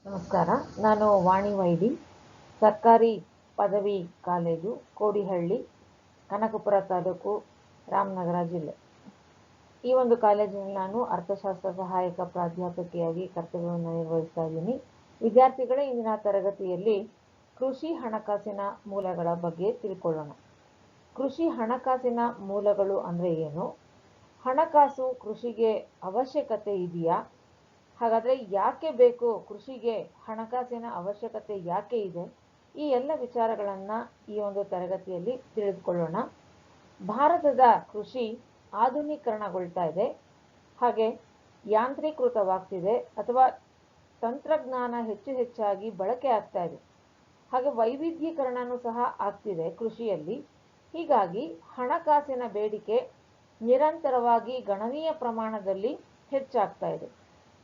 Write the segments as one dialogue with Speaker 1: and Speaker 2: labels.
Speaker 1: ನಮಸ್ಕಾರ. ನಾನು ವಾಣಿ ವೈಡಿ, ಸರ್ಕಾರಿ ಪದವಿ ಕಾಲೇಜು, ಕೋಡಿಹಳ್ಳಿ, ಕನಕಪುರ ತಾಲೂಕು, ರಾಮನಗರ ಜಿಲ್ಲೆ. ಈ ಒಂದು ಕಾಲೇಜಿನಲ್ಲಿ ನಾನು ಅರ್ಥಶಾಸ್ತ್ರ ಸಹಾಯಕ ಪ್ರಾಧ್ಯಾಪಕಿಯಾಗಿ ಕರ್ತವ್ಯವನ್ನು ನಿರ್ವಹಿಸ್ತಾ ಇದ್ದೀನಿ. ವಿದ್ಯಾರ್ಥಿಗಳೇ, ಇಂದಿನ ತರಗತಿಯಲ್ಲಿ ಕೃಷಿ ಹಣಕಾಸಿನ ಮೂಲಗಳ ಬಗ್ಗೆ ತಿಳ್ಕೊಳ್ಳೋಣ. ಕೃಷಿ ಹಣಕಾಸಿನ ಮೂಲಗಳು ಅಂದರೆ ಏನು? ಹಣಕಾಸು ಕೃಷಿಗೆ ಅವಶ್ಯಕತೆ ಇದೆಯಾ? ಹಾಗಾದರೆ ಯಾಕೆ ಬೇಕು ಕೃಷಿಗೆ ಹಣಕಾಸಿನ ಅವಶ್ಯಕತೆ ಯಾಕೆ ಇದೆ? ಈ ಎಲ್ಲ ವಿಚಾರಗಳನ್ನು ಈ ಒಂದು ತರಗತಿಯಲ್ಲಿ ತಿಳಿದುಕೊಳ್ಳೋಣ. ಭಾರತದ ಕೃಷಿ ಆಧುನೀಕರಣಗೊಳ್ತಾ ಇದೆ, ಹಾಗೆ ಯಾಂತ್ರೀಕೃತವಾಗ್ತಿದೆ ಅಥವಾ ತಂತ್ರಜ್ಞಾನ ಹೆಚ್ಚಾಗಿ ಬಳಕೆ ಆಗ್ತಾ ಇದೆ, ಹಾಗೆ ವೈವಿಧ್ಯೀಕರಣನೂ ಸಹ ಆಗ್ತಿದೆ ಕೃಷಿಯಲ್ಲಿ. ಹೀಗಾಗಿ ಹಣಕಾಸಿನ ಬೇಡಿಕೆ ನಿರಂತರವಾಗಿ ಗಣನೀಯ ಪ್ರಮಾಣದಲ್ಲಿ ಹೆಚ್ಚಾಗ್ತಾ ಇದೆ.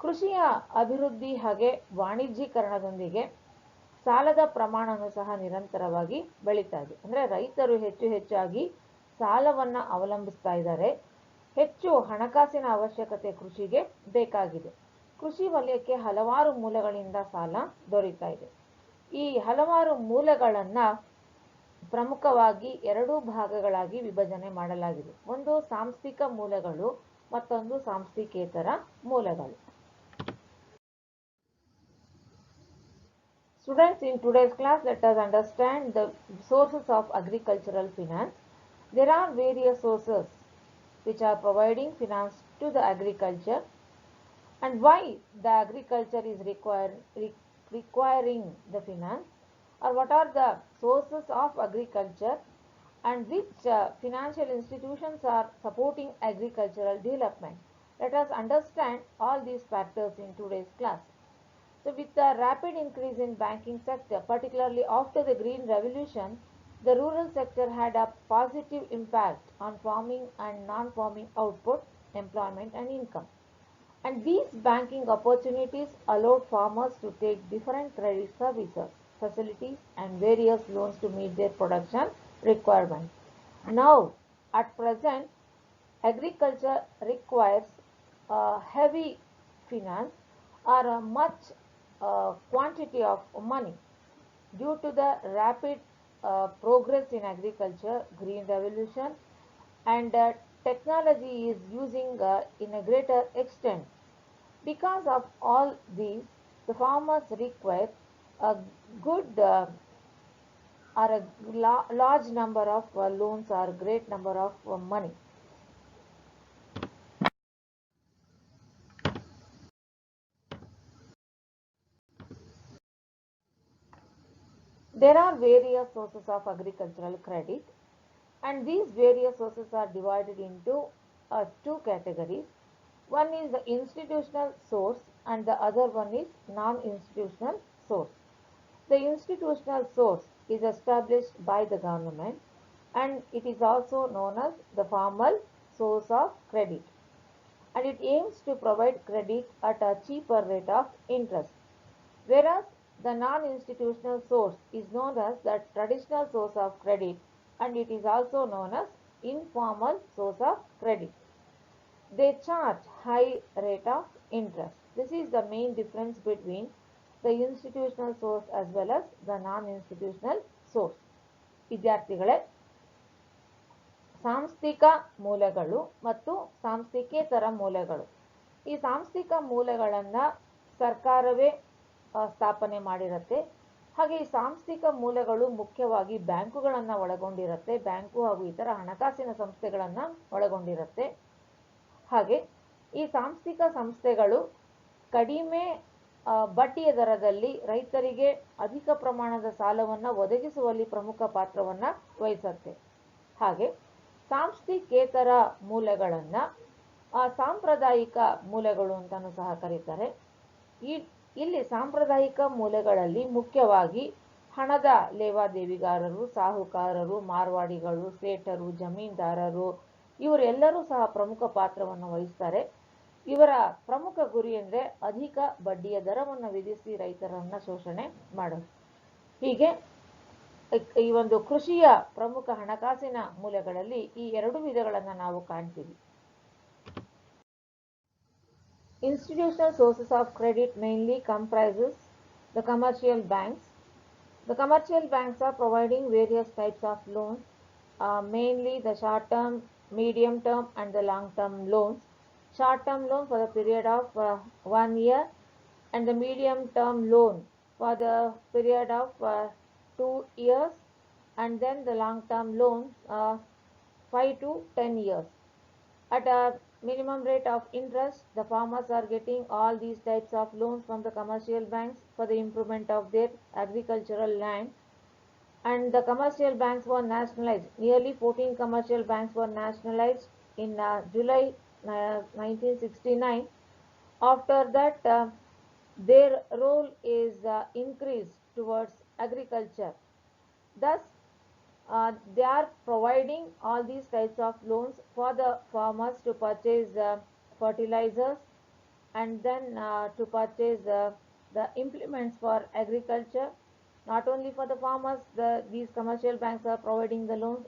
Speaker 1: ಕೃಷಿಯ ಅಭಿವೃದ್ಧಿ ಹಾಗೆ ವಾಣಿಜ್ಯೀಕರಣದೊಂದಿಗೆ ಸಾಲದ ಪ್ರಮಾಣನೂ ಸಹ ನಿರಂತರವಾಗಿ ಬೆಳೀತಾ ಇದೆ. ಅಂದರೆ ರೈತರು ಹೆಚ್ಚಾಗಿ ಸಾಲವನ್ನು ಅವಲಂಬಿಸ್ತಾ ಇದ್ದಾರೆ. ಹೆಚ್ಚು ಹಣಕಾಸಿನ ಅವಶ್ಯಕತೆ ಕೃಷಿಗೆ ಬೇಕಾಗಿದೆ. ಕೃಷಿ ವಲಯಕ್ಕೆ ಹಲವಾರು ಮೂಲಗಳಿಂದ ಸಾಲ ದೊರೀತಾ ಇದೆ. ಈ ಹಲವಾರು ಮೂಲಗಳನ್ನು ಪ್ರಮುಖವಾಗಿ 2 ಭಾಗಗಳಾಗಿ ವಿಭಜನೆ ಮಾಡಲಾಗಿದೆ. ಒಂದು ಸಾಂಸ್ಥಿಕ ಮೂಲಗಳು, ಮತ್ತೊಂದು ಸಾಂಸ್ಥಿಕೇತರ ಮೂಲಗಳು. Students, in today's class, let us understand the sources of agricultural finance. There are various sources which are providing finance to the agriculture, and why the agriculture is requiring the finance, or what are the sources of agriculture, and which financial institutions are supporting agricultural development. Let us understand all these factors in today's class. So with the rapid increase in banking sector, particularly after the Green Revolution, the rural sector had a positive impact on farming and non-farming output, employment and income. And these banking opportunities allowed farmers to take different credit services, facilities and various loans to meet their production requirements. Now, at present, agriculture requires heavy finance or a much quantity of money due to the rapid progress in agriculture, green revolution, and technology is using in a greater extent. Because of all these, the farmers require a good or a large number of loans or great number of money. There are various sources of agricultural credit, and these various sources are divided into 2 categories. One is the institutional source and the other one is non-institutional source. The institutional source is established by the government, and it is also known as the formal source of credit, and it aims to provide credit at a cheaper rate of interest, whereas the non-institutional source is known as the traditional source of credit, and it is also known as informal source of credit. They charge high rate of interest. This is the main difference between the institutional source as well as the non-institutional source. ವಿದ್ಯಾರ್ಥಿಗಳೇ, ಸಾಂಸ್ಥಿಕ ಮೂಲಗಳು ಮತ್ತು ಸಾಂಸ್ಥಿಕೇತರ ಮೂಲಗಳು. ಈ ಸಾಂಸ್ಥಿಕ ಮೂಲಗಳನ್ನು ಸರ್ಕಾರವೇ ಸ್ಥಾಪನೆ ಮಾಡಿರುತ್ತೆ. ಹಾಗೆ ಈ ಸಾಂಸ್ಥಿಕ ಮೂಲಗಳು ಮುಖ್ಯವಾಗಿ ಬ್ಯಾಂಕುಗಳನ್ನು ಒಳಗೊಂಡಿರುತ್ತೆ, ಬ್ಯಾಂಕು ಹಾಗೂ ಇತರ ಹಣಕಾಸಿನ ಸಂಸ್ಥೆಗಳನ್ನು ಒಳಗೊಂಡಿರುತ್ತೆ. ಹಾಗೆ ಈ ಸಾಂಸ್ಥಿಕ ಸಂಸ್ಥೆಗಳು ಕಡಿಮೆ ಬಡ್ಡಿಯ ದರದಲ್ಲಿ ರೈತರಿಗೆ ಅಧಿಕ ಪ್ರಮಾಣದ ಸಾಲವನ್ನು ಒದಗಿಸುವಲ್ಲಿ ಪ್ರಮುಖ ಪಾತ್ರವನ್ನು ವಹಿಸುತ್ತೆ. ಹಾಗೆ ಸಾಂಸ್ಥಿಕೇತರ ಮೂಲಗಳನ್ನು ಸಾಂಪ್ರದಾಯಿಕ ಮೂಲಗಳು ಅಂತಲೂ ಸಹ ಕರೀತಾರೆ. ಇಲ್ಲಿ ಸಾಂಪ್ರದಾಯಿಕ ಮೂಲಗಳಲ್ಲಿ ಮುಖ್ಯವಾಗಿ ಹಣದ ಲೇವಾದೇವಿಗಾರರು, ಸಾಹುಕಾರರು, ಮಾರ್ವಾಡಿಗಳು, ಸೇಠರು, ಜಮೀನ್ದಾರರು ಇವರೆಲ್ಲರೂ ಸಹ ಪ್ರಮುಖ ಪಾತ್ರವನ್ನು ವಹಿಸ್ತಾರೆ. ಇವರ ಪ್ರಮುಖ ಗುರಿ ಅಂದರೆ ಅಧಿಕ ಬಡ್ಡಿಯ ದರವನ್ನು ವಿಧಿಸಿ ರೈತರನ್ನು ಶೋಷಣೆ ಮಾಡೋದು. ಹೀಗೆ ಈ ಒಂದು ಕೃಷಿಯ ಪ್ರಮುಖ ಹಣಕಾಸಿನ ಮೂಲಗಳಲ್ಲಿ ಈ 2 ವಿಧಗಳನ್ನು ನಾವು ಕಾಣ್ತೀವಿ. Institutional sources of credit mainly comprises The commercial banks. The commercial banks are providing various types of loans, mainly the short-term, medium-term, and the long-term loans. Short-term loan for the period of 1 year, and the medium-term loan for the period of 2 years, and then the long-term loan 5 to 10 years. At a minimum rate of interest, the farmers are getting all these types of loans from the commercial banks for the improvement of their agricultural land. And the commercial banks were nationalized. Nearly 14 commercial banks were nationalized in July 1969. After that, their role is increased towards agriculture. Thus, they are providing all these types of loans for the farmers to purchase fertilizers, and then to purchase the implements for agriculture. Not only for the farmers, these commercial banks are providing the loans,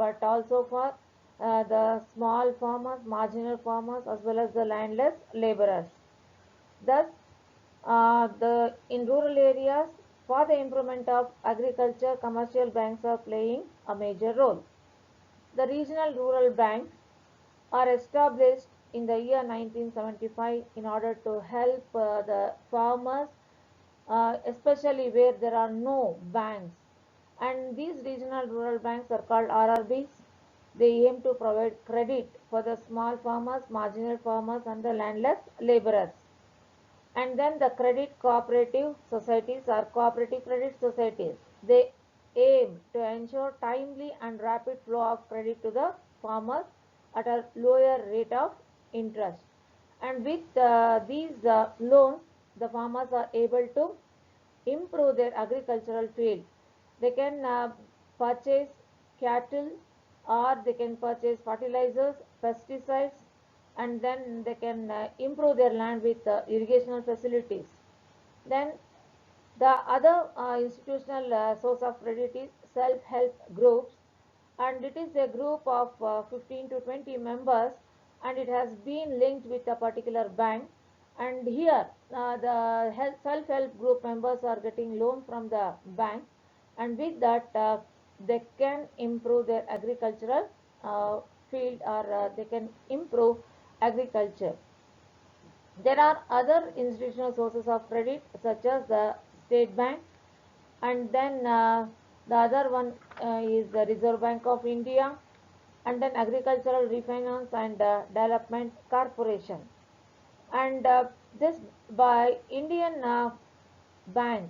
Speaker 1: but also for the small farmers, marginal farmers, as well as the landless laborers. Thus, in rural areas, for the improvement of agriculture, commercial banks are playing a major role. The regional rural banks are established in the year 1975 in order to help the farmers, especially where there are no banks. And these regional rural banks are called RRBs. They aim to provide credit for the small farmers, marginal farmers, and the landless laborers. And then the credit cooperative societies or cooperative credit societies. They aim to ensure timely and rapid flow of credit to the farmers at a lower rate of interest. And with these loans, the farmers are able to improve their agricultural field. They can purchase cattle, or they can purchase fertilizers, pesticides, and then they can improve their land with irrigational facilities. Then the other institutional source of credit is self-help groups, and it is a group of 15 to 20 members, and it has been linked with a particular bank. And here the self-help group members are getting loan from the bank, and with that they can improve their agricultural field, or they can improve agriculture. There are other institutional sources of credit such as the State Bank, and then the other one is the Reserve Bank of India, and then Agricultural Refinance and Development Corporation. And this by Indian Bank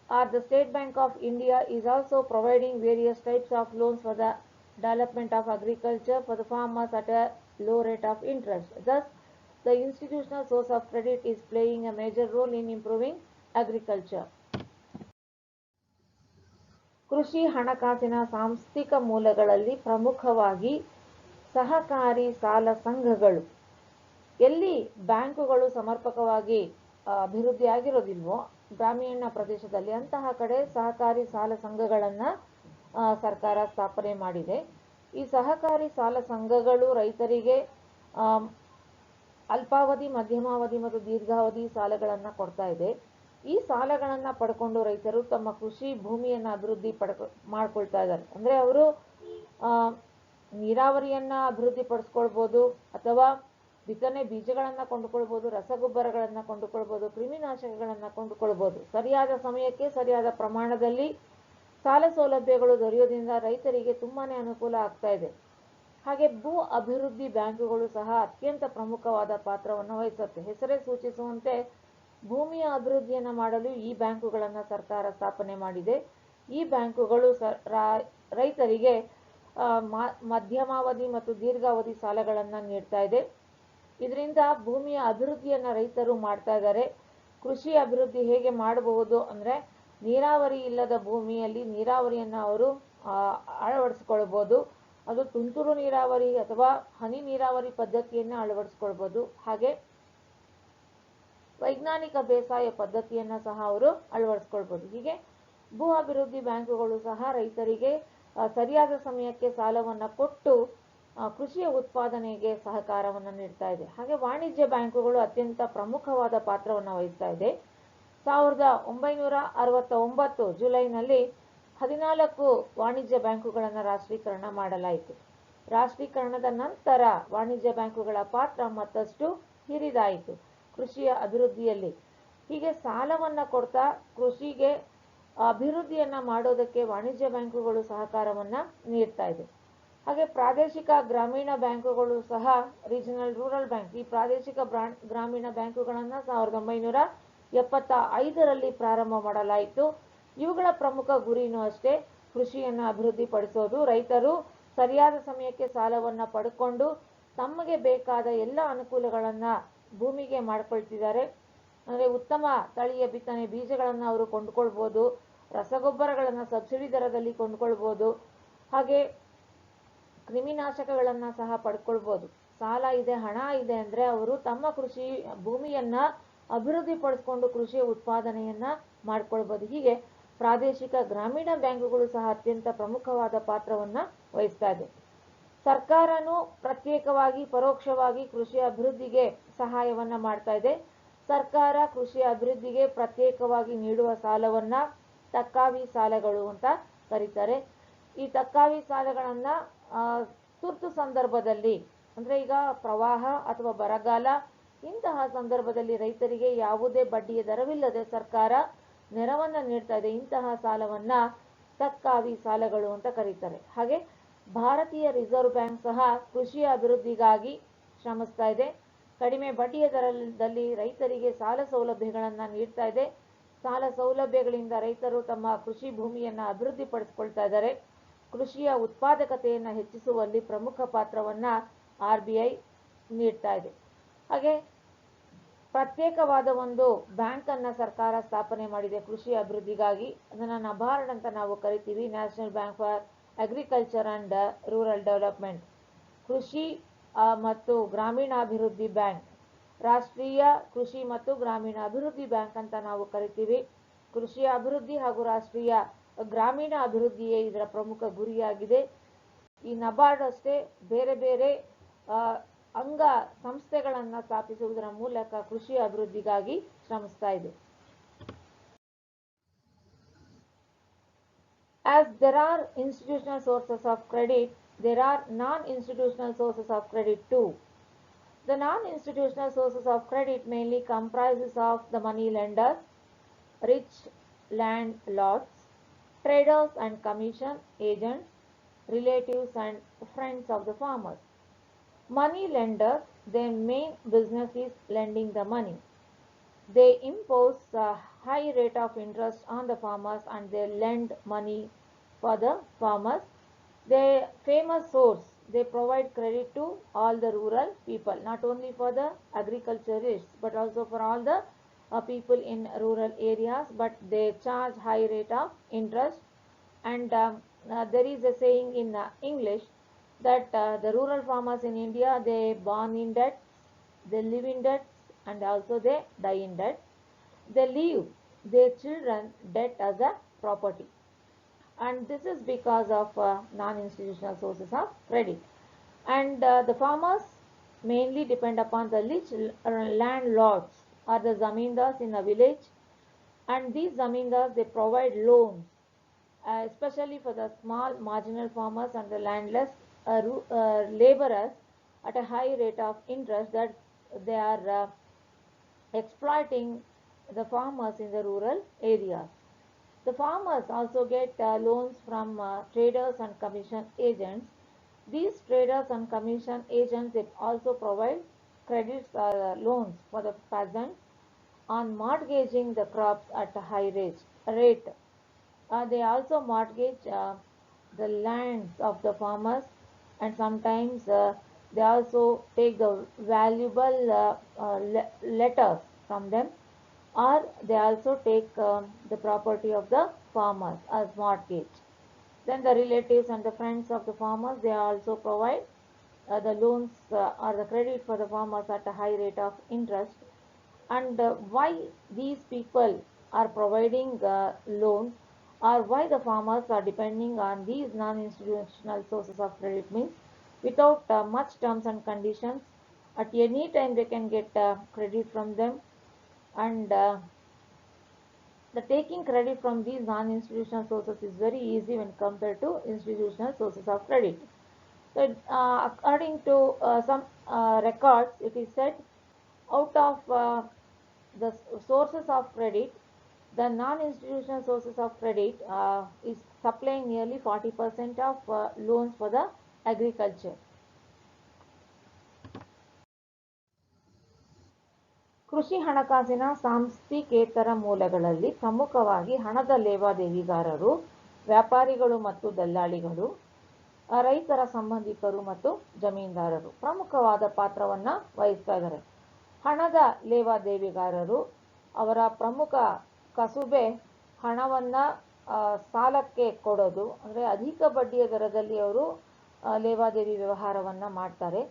Speaker 1: or the State Bank of India is also providing various types of loans for the development of agriculture for the farmers at a low rate of interest. Thus, the institutional source of credit is playing a major role in improving agriculture. ಕೃಷಿ ಹಣಕಾಸಿನ ಸಾಂಸ್ಥಿಕ ಮೂಲಗಳಲ್ಲಿ ಪ್ರಮುಖವಾಗಿ ಸಹಕಾರಿ ಸಾಲ ಸಂಘಗಳು. ಎಲ್ಲಿ ಬ್ಯಾಂಕುಗಳು ಸಮರ್ಪಕವಾಗಿ ಅಭಿವೃದ್ಧಿಯಾಗಿರೋದಿಲ್ವೋ ಗ್ರಾಮೀಣ ಪ್ರದೇಶದಲ್ಲಿ, ಅಂತಹ ಕಡೆ ಸಹಕಾರಿ ಸಾಲ ಸಂಘಗಳನ್ನು ಸರ್ಕಾರ ಸ್ಥಾಪನೆ ಮಾಡಿದೆ. ಈ ಸಹಕಾರಿ ಸಾಲ ಸಂಘಗಳು ರೈತರಿಗೆ ಅಲ್ಪಾವಧಿ, ಮಧ್ಯಮಾವಧಿ ಮತ್ತು ದೀರ್ಘಾವಧಿ ಸಾಲಗಳನ್ನು ಕೊಡ್ತಾ ಇದೆ. ಈ ಸಾಲಗಳನ್ನು ಪಡ್ಕೊಂಡು ರೈತರು ತಮ್ಮ ಕೃಷಿ ಭೂಮಿಯನ್ನು ಅಭಿವೃದ್ಧಿ ಮಾಡ್ಕೊಳ್ತಾ ಇದ್ದಾರೆ. ಅಂದರೆ ಅವರು ನೀರಾವರಿಯನ್ನು ಅಭಿವೃದ್ಧಿ ಪಡಿಸ್ಕೊಳ್ಬೋದು, ಅಥವಾ ಬಿತ್ತನೆ ಬೀಜಗಳನ್ನು ಕೊಂಡುಕೊಳ್ಬೋದು, ರಸಗೊಬ್ಬರಗಳನ್ನು ಕೊಂಡುಕೊಳ್ಬೋದು, ಕ್ರಿಮಿನಾಶಕಗಳನ್ನು ಕೊಂಡುಕೊಳ್ಬೋದು. ಸರಿಯಾದ ಸಮಯಕ್ಕೆ ಸರಿಯಾದ ಪ್ರಮಾಣದಲ್ಲಿ ಸಾಲ ಸೌಲಭ್ಯಗಳು ದೊರೆಯೋದ್ರಿಂದ ರೈತರಿಗೆ ತುಂಬಾ ಅನುಕೂಲ ಆಗ್ತಾ ಇದೆ. ಹಾಗೆ ಭೂ ಅಭಿವೃದ್ಧಿ ಬ್ಯಾಂಕುಗಳು ಸಹ ಅತ್ಯಂತ ಪ್ರಮುಖವಾದ ಪಾತ್ರವನ್ನು ವಹಿಸುತ್ತೆ. ಹೆಸರೇ ಸೂಚಿಸುವಂತೆ ಭೂಮಿಯ ಅಭಿವೃದ್ಧಿಯನ್ನು ಮಾಡಲು ಈ ಬ್ಯಾಂಕುಗಳನ್ನು ಸರ್ಕಾರ ಸ್ಥಾಪನೆ ಮಾಡಿದೆ. ಈ ಬ್ಯಾಂಕುಗಳು ರೈತರಿಗೆ ಮಧ್ಯಮಾವಧಿ ಮತ್ತು ದೀರ್ಘಾವಧಿ ಸಾಲಗಳನ್ನು ನೀಡ್ತಾ ಇದೆ. ಇದರಿಂದ ಭೂಮಿಯ ಅಭಿವೃದ್ಧಿಯನ್ನು ರೈತರು ಮಾಡ್ತಾ ಇದ್ದಾರೆ. ಕೃಷಿ ಅಭಿವೃದ್ಧಿ ಹೇಗೆ ಮಾಡಬಹುದು ಅಂದರೆ, ನೀರಾವರಿ ಇಲ್ಲದ ಭೂಮಿಯಲ್ಲಿ ನೀರಾವರಿಯನ್ನು ಅವರು ಅಳವಡಿಸ್ಕೊಳ್ಬೋದು. ಅದು ತುಂತುರು ನೀರಾವರಿ ಅಥವಾ ಹನಿ ನೀರಾವರಿ ಪದ್ಧತಿಯನ್ನು ಅಳವಡಿಸ್ಕೊಳ್ಬೋದು. ಹಾಗೆ ವೈಜ್ಞಾನಿಕ ಬೇಸಾಯ ಪದ್ಧತಿಯನ್ನು ಸಹ ಅವರು ಅಳವಡಿಸ್ಕೊಳ್ಬೋದು. ಹೀಗೆ ಭೂ ಅಭಿವೃದ್ಧಿ ಬ್ಯಾಂಕುಗಳು ಸಹ ರೈತರಿಗೆ ಸರಿಯಾದ ಸಮಯಕ್ಕೆ ಸಾಲವನ್ನು ಕೊಟ್ಟು ಕೃಷಿಯ ಉತ್ಪಾದನೆಗೆ ಸಹಕಾರವನ್ನು ನೀಡ್ತಾ ಇದೆ. ಹಾಗೆ ವಾಣಿಜ್ಯ ಬ್ಯಾಂಕುಗಳು ಅತ್ಯಂತ ಪ್ರಮುಖವಾದ ಪಾತ್ರವನ್ನು ವಹಿಸ್ತಾ ಇದೆ. 1969 ಜುಲೈನಲ್ಲಿ 14 ವಾಣಿಜ್ಯ ಬ್ಯಾಂಕುಗಳನ್ನು ರಾಷ್ಟ್ರೀಕರಣ ಮಾಡಲಾಯಿತು. ರಾಷ್ಟ್ರೀಕರಣದ ನಂತರ ವಾಣಿಜ್ಯ ಬ್ಯಾಂಕುಗಳ ಪಾತ್ರ ಮತ್ತಷ್ಟು ಹಿರಿದಾಯಿತು ಕೃಷಿಯ ಅಭಿವೃದ್ಧಿಯಲ್ಲಿ. ಹೀಗೆ ಸಾಲವನ್ನು ಕೊಡ್ತಾ ಕೃಷಿಗೆ ಅಭಿವೃದ್ಧಿಯನ್ನ ಮಾಡೋದಕ್ಕೆ ವಾಣಿಜ್ಯ ಬ್ಯಾಂಕುಗಳು ಸಹಕಾರವನ್ನ ನೀಡ್ತಾ ಇದೆ. ಹಾಗೆ ಪ್ರಾದೇಶಿಕ ಗ್ರಾಮೀಣ ಬ್ಯಾಂಕುಗಳು ಸಹ ರೀಜನಲ್ ರೂರಲ್ ಬ್ಯಾಂಕ್, ಈ ಪ್ರಾದೇಶಿಕ ಗ್ರಾಮೀಣ ಬ್ಯಾಂಕುಗಳನ್ನು 1975ರಲ್ಲಿ ಪ್ರಾರಂಭ ಮಾಡಲಾಯಿತು. ಇವುಗಳ ಪ್ರಮುಖ ಗುರಿನೂ ಅಷ್ಟೇ ಕೃಷಿಯನ್ನು ಅಭಿವೃದ್ಧಿಪಡಿಸೋದು. ರೈತರು ಸರಿಯಾದ ಸಮಯಕ್ಕೆ ಸಾಲವನ್ನು ಪಡ್ಕೊಂಡು ತಮಗೆ ಬೇಕಾದ ಎಲ್ಲ ಅನುಕೂಲಗಳನ್ನು ಭೂಮಿಗೆ ಮಾಡ್ಕೊಳ್ತಿದ್ದಾರೆ. ಅಂದರೆ ಉತ್ತಮ ತಳಿಯ ಬಿತ್ತನೆ ಬೀಜಗಳನ್ನು ಅವರು ಕೊಂಡ್ಕೊಳ್ಬೋದು, ರಸಗೊಬ್ಬರಗಳನ್ನು ಸಬ್ಸಿಡಿ ದರದಲ್ಲಿ ಕೊಂಡ್ಕೊಳ್ಬೋದು, ಹಾಗೆ ಕ್ರಿಮಿನಾಶಕಗಳನ್ನು ಸಹ ಪಡ್ಕೊಳ್ಬೋದು. ಸಾಲ ಇದೆ, ಹಣ ಇದೆ ಅಂದರೆ ಅವರು ತಮ್ಮ ಕೃಷಿ ಭೂಮಿಯನ್ನ ಅಭಿವೃದ್ಧಿಪಡಿಸ್ಕೊಂಡು ಕೃಷಿಯ ಉತ್ಪಾದನೆಯನ್ನ ಮಾಡ್ಕೊಳ್ಬೋದು. ಹೀಗೆ ಪ್ರಾದೇಶಿಕ ಗ್ರಾಮೀಣ ಬ್ಯಾಂಕುಗಳು ಸಹ ಅತ್ಯಂತ ಪ್ರಮುಖವಾದ ಪಾತ್ರವನ್ನ ವಹಿಸ್ತಾ ಇದೆ. ಸರ್ಕಾರನು ಪ್ರತ್ಯೇಕವಾಗಿ ಪರೋಕ್ಷವಾಗಿ ಕೃಷಿಯ ಅಭಿವೃದ್ಧಿಗೆ ಸಹಾಯವನ್ನ ಮಾಡ್ತಾ ಇದೆ. ಸರ್ಕಾರ ಕೃಷಿಯ ಅಭಿವೃದ್ಧಿಗೆ ಪ್ರತ್ಯೇಕವಾಗಿ ನೀಡುವ ಸಾಲವನ್ನ ತಕ್ಕಾವಿ ಸಾಲಗಳು ಅಂತ ಕರೀತಾರೆ. ಈ ತಕ್ಕಾವಿ ಸಾಲಗಳನ್ನ ತುರ್ತು ಸಂದರ್ಭದಲ್ಲಿ, ಅಂದ್ರೆ ಈಗ ಪ್ರವಾಹ ಅಥವಾ ಬರಗಾಲ ಇಂತಹ ಸಂದರ್ಭದಲ್ಲಿ ರೈತರಿಗೆ ಯಾವುದೇ ಬಡ್ಡಿಯ ದರವಿಲ್ಲದೆ ಸರ್ಕಾರ ನೆರವನ್ನ ನೀಡ್ತಾ ಇದೆ. ಇಂತಹ ಸಾಲವನ್ನ ತಕ್ಕಾವಿ ಸಾಲಗಳು ಅಂತ ಕರೀತಾರೆ. ಹಾಗೆ ಭಾರತೀಯ ರಿಸರ್ವ್ ಬ್ಯಾಂಕ್ ಸಹ ಕೃಷಿಯ ಅಭಿವೃದ್ಧಿಗಾಗಿ ಶ್ರಮಿಸ್ತಾ ಇದೆ. ಕಡಿಮೆ ಬಡ್ಡಿಯ ದರದಲ್ಲಿ ರೈತರಿಗೆ ಸಾಲ ಸೌಲಭ್ಯಗಳನ್ನು ನೀಡ್ತಾ ಇದೆ. ಸಾಲ ಸೌಲಭ್ಯಗಳಿಂದ ರೈತರು ತಮ್ಮ ಕೃಷಿ ಭೂಮಿಯನ್ನು ಅಭಿವೃದ್ಧಿಪಡಿಸಿಕೊಳ್ತಾ ಇದ್ದಾರೆ. ಕೃಷಿಯ ಉತ್ಪಾದಕತೆಯನ್ನು ಹೆಚ್ಚಿಸುವಲ್ಲಿ ಪ್ರಮುಖ ಪಾತ್ರವನ್ನ RBI ನೀಡ್ತಾ ಇದೆ. ಹಾಗೆ ಪ್ರತ್ಯೇಕವಾದ ಒಂದು ಬ್ಯಾಂಕ್ ಅನ್ನ ಸರ್ಕಾರ ಸ್ಥಾಪನೆ ಮಾಡಿದೆ ಕೃಷಿ ಅಭಿವೃದ್ಧಿಗಾಗಿ. ಅದನ್ನ ನಬಾರ್ಡ್ ಅಂತ ನಾವು ಕರಿತೀವಿ, national bank for agriculture and rural development. ಕೃಷಿ ಮತ್ತು ಗ್ರಾಮೀಣಾಭಿವೃದ್ಧಿ ಬ್ಯಾಂಕ್, ರಾಷ್ಟ್ರೀಯ ಕೃಷಿ ಮತ್ತು ಗ್ರಾಮೀಣ ಅಭಿವೃದ್ಧಿ ಬ್ಯಾಂಕ್ ಅಂತ ನಾವು ಕರಿತೀವಿ. ಕೃಷಿಯ ಅಭಿವೃದ್ಧಿ ಹಾಗೂ ರಾಷ್ಟ್ರೀಯ ಗ್ರಾಮೀಣ ಅಭಿವೃದ್ಧಿಯೇ ಇದರ ಪ್ರಮುಖ ಗುರಿಯಾಗಿದೆ. ಈ ನಬಾರ್ಡ್ ಅಷ್ಟೇ ಬೇರೆ ಬೇರೆ ಅಂಗ ಸಂಸ್ಥೆಗಳನ್ನು ಸ್ಥಾಪಿಸುವುದರ ಮೂಲಕ ಕೃಷಿ ಅಭಿವೃದ್ಧಿಗಾಗಿ ಶ್ರಮಿಸ್ತಾ ಇದೆ. As there are institutional sources of credit, there are non-institutional sources of credit too. The non-institutional sources of credit mainly comprises of the money lenders, rich landlords, traders and commission agents, relatives and friends of the farmers. Money lenders, their main business is lending the money. They impose a high rate of interest on the farmers and they lend money for the farmers. Their famous source, they provide credit to all the rural people, not only for the agriculturists but also for all the people in rural areas, but they charge high rate of interest. And there is a saying in English that the rural farmers in India, they born in debt, they live in debt, and also they die in debt. They leave their children debt as a property, and this is because of non-institutional sources of credit. And the farmers mainly depend upon the rich landlords or the zamindars in a village, and these zamindars, they provide loans especially for the small marginal farmers and the landless laborers at a high rate of interest that they are exploiting the farmers in the rural areas. The farmers also get loans from traders and commission agents. These traders and commission agents, they also provide credits or loans for the peasants on mortgaging the crops at a high rate. They also mortgage the lands of the farmers, and sometimes they also take the valuable letters from them, or they also take the property of the farmers as mortgage. Then the relatives and the friends of the farmers, they also provide the loans or the credit for the farmers at a high rate of interest. And why these people are providing loans, or why the farmers are depending on these non-institutional sources of credit, means without much terms and conditions, at any time they can get credit from them. And The taking credit from these non-institutional sources is very easy when compared to institutional sources of credit. So, according to some records, it is said out of the sources of credit, the non-institutional sources of credit is supplying nearly 40% of loans for the agriculture. ಕೃಷಿ ಹಣಕಾಸಿನ ಸಾಂಸ್ಥಿಕೇತರ ಮೂಲಗಳಲ್ಲಿ ಪ್ರಮುಖವಾಗಿ ಹಣದ ಲೇವಾದೇವಿಗಾರರು, ವ್ಯಾಪಾರಿಗಳು ಮತ್ತು ದಲ್ಲಾಳಿಗಳು, ರೈತರ ಸಂಬಂಧಿಕರು ಮತ್ತು ಜಮೀನ್ದಾರರು ಪ್ರಮುಖವಾದ ಪಾತ್ರವನ್ನು ವಹಿಸ್ತಾ ಇದ್ದಾರೆ. ಹಣದ ಲೇವಾದೇವಿಗಾರರು ಅವರ ಪ್ರಮುಖ ಕಸುಬೆ ಹಣವನ್ನು ಸಾಲಕ್ಕೆ ಕೊಡೋದು, ಅಂದರೆ ಅಧಿಕ ಬಡ್ಡಿಯ ದರದಲ್ಲಿ ಅವರು ಲೇವಾದೇವಿ ವ್ಯವಹಾರವನ್ನು ಮಾಡ್ತಾರೆ.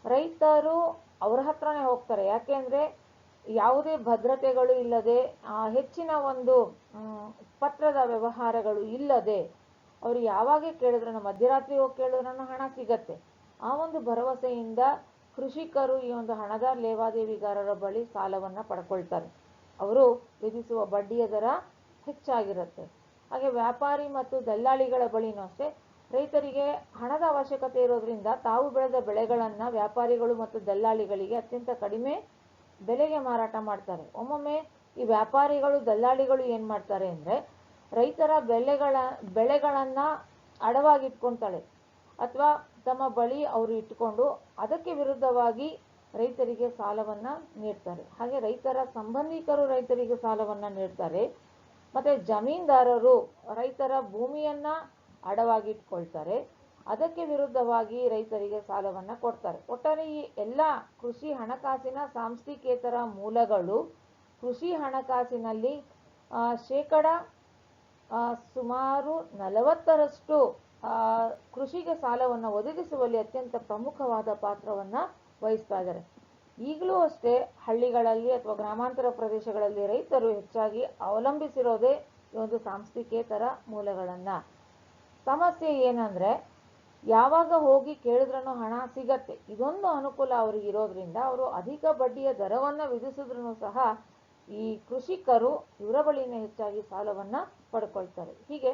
Speaker 1: ರೈತರು ಅವರ ಹತ್ರನೇ ಹೋಗ್ತಾರೆ, ಯಾಕೆಂದರೆ ಯಾವುದೇ ಭದ್ರತೆಗಳು ಇಲ್ಲದೆ, ಹೆಚ್ಚಿನ ಒಂದು ಪತ್ರದ ವ್ಯವಹಾರಗಳು ಇಲ್ಲದೆ, ಅವರು ಯಾವಾಗ ಕೇಳಿದ್ರೂ ಮಧ್ಯರಾತ್ರಿ ಹೋಗಿ ಕೇಳಿದ್ರೂ ಹಣ ಸಿಗತ್ತೆ, ಆ ಒಂದು ಭರವಸೆಯಿಂದ ಕೃಷಿಕರು ಈ ಒಂದು ಹಣದ ಲೇವಾದೇವಿಗಾರರ ಬಳಿ ಸಾಲವನ್ನು ಪಡ್ಕೊಳ್ತಾರೆ. ಅವರು ವಿಧಿಸುವ ಬಡ್ಡಿಯ ದರ ಹೆಚ್ಚಾಗಿರುತ್ತೆ. ಹಾಗೆ ವ್ಯಾಪಾರಿ ಮತ್ತು ದಲ್ಲಾಳಿಗಳ ಬಳಿನೂ ಅಷ್ಟೇ ರೈತರಿಗೆ ಹಣದ ಅವಶ್ಯಕತೆ ಇರೋದ್ರಿಂದ ತಾವು ಬೆಳೆದ ಬೆಳೆಗಳನ್ನು ವ್ಯಾಪಾರಿಗಳು ಮತ್ತು ದಲ್ಲಾಳಿಗಳಿಗೆ ಅತ್ಯಂತ ಕಡಿಮೆ ಬೆಲೆಗೆ ಮಾರಾಟ ಮಾಡ್ತಾರೆ. ಒಮ್ಮೊಮ್ಮೆ ಈ ವ್ಯಾಪಾರಿಗಳು ದಲ್ಲಾಳಿಗಳು ಏನು ಮಾಡ್ತಾರೆ ಅಂದರೆ ರೈತರ ಬೆಳೆಗಳನ್ನು ಅಡವಾಗಿಟ್ಕೊಳ್ತಾಳೆ ಅಥವಾ ತಮ್ಮ ಬಳಿ ಅವರು ಇಟ್ಕೊಂಡು ಅದಕ್ಕೆ ವಿರುದ್ಧವಾಗಿ ರೈತರಿಗೆ ಸಾಲವನ್ನು ನೀಡ್ತಾರೆ. ಹಾಗೆ ರೈತರ ಸಂಬಂಧಿಕರು ರೈತರಿಗೆ ಸಾಲವನ್ನು ನೀಡ್ತಾರೆ. ಮತ್ತು ಜಮೀನ್ದಾರರು ರೈತರ ಭೂಮಿಯನ್ನು ಅಡವಾಗಿಟ್ಕೊಳ್ತಾರೆ, ಅದಕ್ಕೆ ವಿರುದ್ಧವಾಗಿ ರೈತರಿಗೆ ಸಾಲವನ್ನು ಕೊಡ್ತಾರೆ. ಒಟ್ಟಾರೆ ಈ ಎಲ್ಲ ಕೃಷಿ ಹಣಕಾಸಿನ ಸಾಂಸ್ಥಿಕೇತರ ಮೂಲಗಳು ಕೃಷಿ ಹಣಕಾಸಿನಲ್ಲಿ ಶೇಕಡ ಸುಮಾರು 40ರಷ್ಟು ಕೃಷಿಗೆ ಸಾಲವನ್ನು ಒದಗಿಸುವಲ್ಲಿ ಅತ್ಯಂತ ಪ್ರಮುಖವಾದ ಪಾತ್ರವನ್ನು ವಹಿಸ್ತಾ ಇದ್ದಾರೆ. ಈಗಲೂ ಅಷ್ಟೇ ಹಳ್ಳಿಗಳಲ್ಲಿ ಅಥವಾ ಗ್ರಾಮಾಂತರ ಪ್ರದೇಶಗಳಲ್ಲಿ ರೈತರು ಹೆಚ್ಚಾಗಿ ಅವಲಂಬಿಸಿರೋದೇ ಈ ಒಂದು ಸಾಂಸ್ಥಿಕೇತರ ಮೂಲಗಳನ್ನು. ಸಮಸ್ಯೆ ಏನಂದರೆ ಯಾವಾಗ ಹೋಗಿ ಕೇಳಿದ್ರೂ ಹಣ ಸಿಗತ್ತೆ, ಇದೊಂದು ಅನುಕೂಲ ಅವ್ರಿಗೆ ಇರೋದ್ರಿಂದ ಅವರು ಅಧಿಕ ಬಡ್ಡಿಯ ದರವನ್ನು ವಿಧಿಸಿದ್ರೂ ಸಹ ಈ ಕೃಷಿಕರು ಇವರ ಬಳಿನೇ ಹೆಚ್ಚಾಗಿ ಸಾಲವನ್ನು ಪಡ್ಕೊಳ್ತಾರೆ. ಹೀಗೆ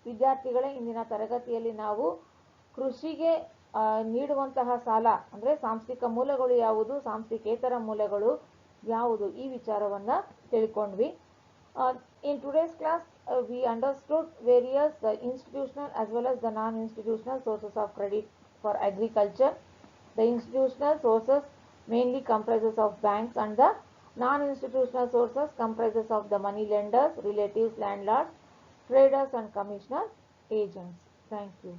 Speaker 1: ವಿದ್ಯಾರ್ಥಿಗಳೇ, ಇಂದಿನ ತರಗತಿಯಲ್ಲಿ ನಾವು ಕೃಷಿಗೆ ನೀಡುವಂತಹ ಸಾಲ ಅಂದರೆ ಸಾಂಸ್ಥಿಕ ಮೂಲಗಳು ಯಾವುದು, ಸಾಂಸ್ಥಿಕೇತರ ಮೂಲಗಳು ಯಾವುದು, ಈ ವಿಚಾರವನ್ನು ತಿಳ್ಕೊಂಡ್ವಿ. In today's class, we understood various institutional as well as the non-institutional sources of credit for agriculture. The institutional sources mainly comprises of banks, and the non-institutional sources comprises of the money lenders, relatives, landlords, traders and commissioner agents. Thank you.